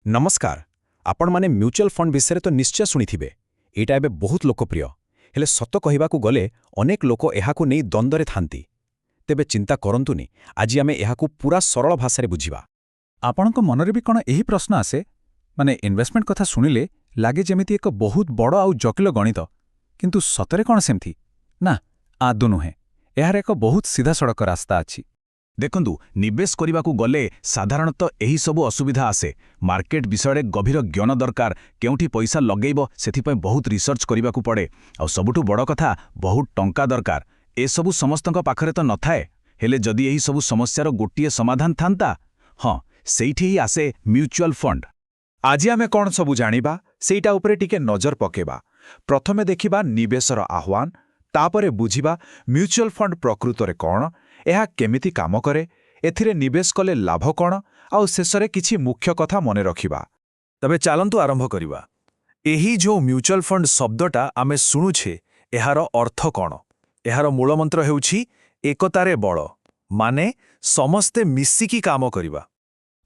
नमस्कार आपण माने म्यूचुअल फंड विषय तो निश्चय शुणिथिबे एटा एबे बहुत लोकप्रिय हेले सत कहिबाकू गले अनेक लोक एहाकू नै द्वंद्वरे थांती तेबे चिंता करंतुनी आज आमे एहाकू पूरा सरल भाषा रे बुझिबा आपणक मनरे भी कौन यही प्रश्न आसे माने इन्वेस्टमेंट कथा सुनिले लागे जेमिति एक बहुत बड़ आउ जटिल गणित किंतु सतरे कौन सेमथि ना आदौ नुहे यार एक बहुत सीधा सड़क रास्ता अछि देखंतु निवेश करिबाकू गले साधारणतः एही सबु असुविधा आसे मार्केट विषय गभीर ज्ञान दरकार केउठी पैसा लगेइबो सेथिपय बहुत रिसर्च करिबाकू पड़े आ सबुठु बड़ कथा बहुत टंका दरकार ए सबु समस्तक पाखरे तो नथाए हेले जदि एही सबु समस्यार गोटिए समाधान थांता हां सेठी ही आसे म्यूचुअल फंड। आज आमे कौन सबु जानिबा सेटा उपरे टिके नजर पकेबा प्रथमे देखिबा निवेशर आह्वान तापरे बुझिबा म्यूचुअल फंड प्रकृतरे कौन एहा केमिति काम करे एथिरे निवेश कले लाभ कौन आउ शेषरे किछि मुख्य कथा मने रखिबा। तबे चालंतु आरंभ करिबा एही जो म्यूचुअल फंड शब्दटा आमे सुनुछे एहार अर्थ कौन एहार मूलमंत्र हेउछि एकतारे बळ माने समस्ते मिसिकी काम करिबा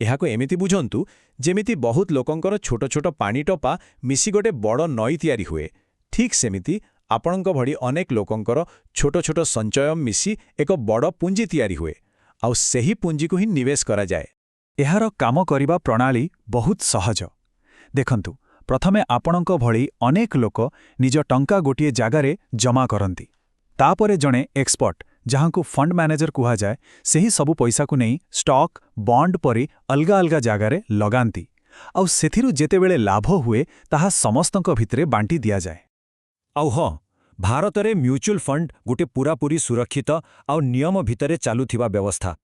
एहाको एमिति बुझंतु जेमिति बहुत लोकंकर छोट छोट पानी टपा मिसी गोटे बड़ नई तयारी हुए ठीक सेमिति आपणक भड़ी अनेक लोकंकर छोट छोट संचय मिसी एक बड़ पुंजी तयारी हुए आउ सेही पुंजी को ही निवेश करा जाए। एहार काम करिबा प्रणाली बहुत सहज देखंतु प्रथमे आपणक भड़ी अनेक लोक निज टंका गोटिए जागारे जमा करंती तापरे जणे एक्सपर्ट जहांकु फंड मैनेजर कुहा जाए सेही सबु पैसा को नहीं स्टॉक बॉन्ड परी अलगा अलगा जागारे लगांती आउ सेथिरु जेतेबेले लाभ हुए ताहा समस्तंक भितरे बांटी दिया जाए। आउ हाँ भारत रे म्यूचुअल फंड गोटे पूरापूरी सुरक्षित आउ नियम भितरे चालुथिबा व्यवस्था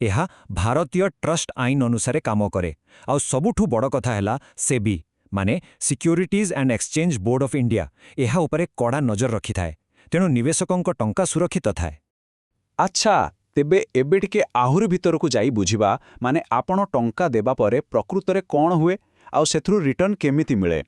एहा भारतीय ट्रस्ट आईन अनुसारे काम करे आउ सबुठु बड़ कथा हैला सेबी माने securities and exchange board of India एहा उपरे कड़ा नजर रखि थाए तेणु निवेशकंक टंका सुरक्षित थाए। अच्छा तेबे एबे टिके आहुरी भितरकू जाई बुझिबा माने आपण टंका देबा परे प्रकृतरे कौन हुए आउ सेथरु रिटर्न केमिति मिले।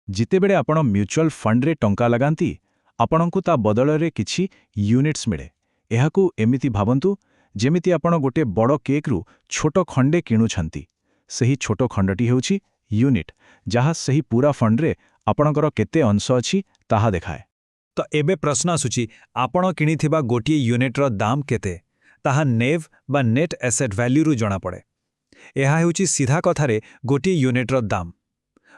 जितेबेले आपण म्यूचुअल फंड रे टंका लगांती आपणकु ता बदलरे किछि यूनिट्स मिले एहाकू एमिति भाबंतु जेमिति आपण गोटे बड़ केक रु छोट खंडे किणुछंती सही छोट खंडटी हेउछि यूनिट जहा सही पूरा फंड रे आपणकर केते अंश अछि ताहा देखाए। तो एबे प्रश्न आसुची आपण किनिथिबा गोटिए यूनिटर दाम केते ताहा नेव बा नेट एसेट वैल्यू रु जणा पड़े एहा हेउची सीधा कथारे गोटिए यूनिटर दाम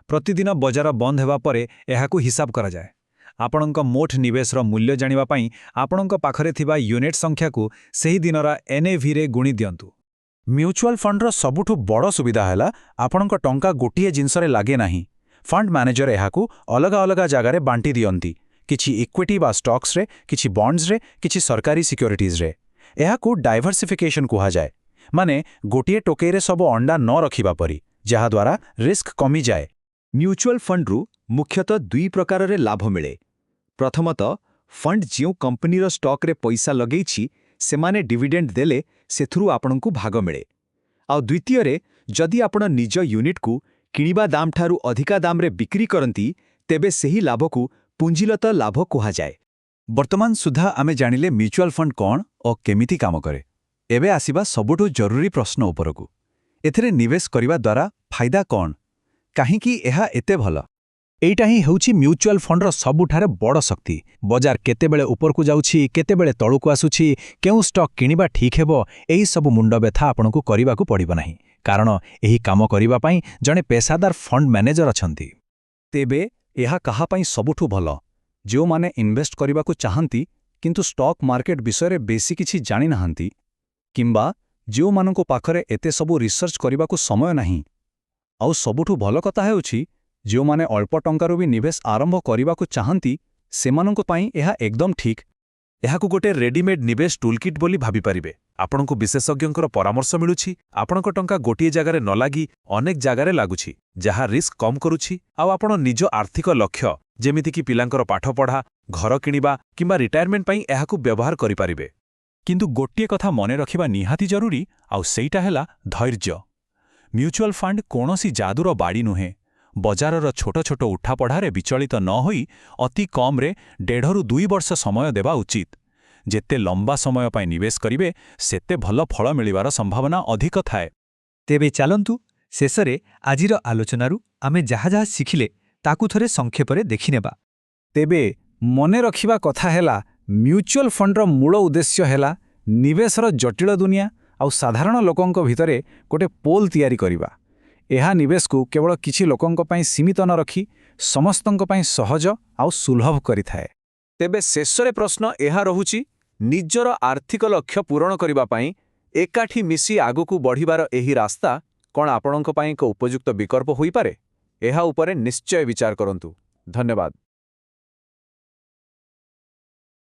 प्रतिदिन बजार बंद हेबा परे एहाकू हिसाब करा जाए आपणक मोठ निवेशर मूल्य जानिबा पई आपणक पाखरे थिबा यूनिट संख्या को सही दिनरा एनएवी रे गुणी दियंतु। म्यूचुअल फंड रो सबुठु बड़ सुविधा हैला आपणक टंका गोटिए जिंसरे लागे नाही फंड मैनेजर एहाकू अलगा अलगा जागारे बांटी दियंती किछि इक्विटी बा स्टॉक्स रे किछि बॉन्ड्स रे किछि सरकारी सिक्योरिटीज रे एहाकू डाइवर्सिफिकेशन कुहा जाए माने गोटिए टोकेरे सब अंडा न रखिबा परी जहा द्वारा रिस्क कमी जाए। म्यूचुअल फंड रु मुख्यतः दुई प्रकार रे लाभ मिले प्रथमतः फंड जिउ कंपनीर स्टॉक रे पैसा लगेइछि सेमाने डिविडेंड देले सेथुरु आपणकू भाग मिले आ द्वितीय रे जदि आपण निज यूनिट को किनिबा दाम ठारू अधिका दाम रे बिक्री करंती तेबे सेही लाभ को पुंजीलत लाभ कुहा जाए। वर्तमान सुधा आमे जानिले म्यूचुअल फंड कौन और केमिति काम करे एबे आसीबा सबुठु जरूरी प्रश्न उपरकू एथिरे निवेश करिबा द्वारा फायदा कौन काहींकि एहा एते भल एइटा ही हेउछि म्यूचुअल फंड रो सबुठारे बड़ शक्ति बजार केतेबेले उपरकू जाउछि केतेबेले तळुकू आसुछि केउ स्टॉक किनिबा ठीक हेबो एही सब मुंड बेथा आपणकू करिबाकू पड़िबो नाही कारण एही काम करिबा पई जणे पेशादार फंड मैनेजर अछंती। तेबे एहा कहा पई सबुठु भल जो माने इन्वेस्ट करिबाकू चाहंती किंतु स्टॉक मार्केट विषय बेसी किछि जानि नाहंती किंबा जो माननको पाखरे एते सबु रिसर्च करिबाकू समय नाही आउ सबुठु भल कथा हेउछि जो माने अल्प टंकारू भी निवेश आरंभ करिबाकू चाहंती सेमाननको पई एहा एकदम ठीक एहाकू गोटे रेडीमेड निवेश टूलकिट बोली भाबी परिबे आपणकू विशेषज्ञंकर परामर्श मिलुछि आपणक टंका गोटिए जागारे न लागी अनेक जागारे लागुछि जहा रिस्क कम करुछि आउ आपण निज आर्थिक लक्ष्य जेमिति कि पिलांकर पाठ पढ़ा घर किनिबा किंबा रिटायरमेंट पई एहाकू व्यवहार करि परिबे किंतु गोटिए कथा मने रखिबा निहाती जरूरी आउ सेइटा हैला धैर्य। म्यूचुअल फंड कोनोसी जादूर बाड़ी नुहे बजारर छोट छोट उठापढ़ारे विचलित न होई अति कम रे 1.5 ରୁ 2 वर्ष समय देबा उचित जेते लंबा समय पाई निवेश करिवे सेते भल फल मिलिबार संभावना अधिक थाए। तेबे चालंतु ଶେଷରେ ଆଜିର ଆଲୋଚନାରୁ ଆମେ ଯାହା ଯାହା ଶିଖିଲେ ତାକୁ ଥରେ ସଂକ୍ଷେପରେ ଦେଖିନେବା। ତେବେ ମନେ ରଖିବା କଥା ହେଲା ମ୍ୟୁଚୁଆଲ ଫଣ୍ଡର ମୂଳ ଉଦ୍ଦେଶ୍ୟ ହେଲା ନିବେଶର ଜଟିଳ ଦୁନିଆ ଆଉ ସାଧାରଣ ଲୋକଙ୍କ ଭିତରେ ଗୋଟେ ପୋଲ୍ ତିଆରି କରିବା। ଏହା ନିବେଶକୁ କେବଳ କିଛି ଲୋକଙ୍କ ପାଇଁ ସୀମିତ ନ ରଖି ସମସ୍ତଙ୍କ ପାଇଁ ସହଜ ଆଉ ସୁଲଭ କରିଥାଏ। ତେବେ ଶେଷରେ ପ୍ରଶ୍ନ ଏହା ରହୁଛି, ନିଜର ଆର୍ଥିକ ଲକ୍ଷ୍ୟ ପୂରଣ କରିବା ପାଇଁ ଏକାଠି ମିଶି ଆଗକୁ ବଢ଼ିବାର ଏହି ରାସ୍ତା କ'ଣ ଆପଣଙ୍କ ପାଇଁ ଏକ ଉପଯୁକ୍ତ ବିକଳ୍ପ ହୋଇପାରେ? ଏହା ଉପରେ ନିଶ୍ଚୟ ବିଚାର କରନ୍ତୁ। ଧନ୍ୟବାଦ।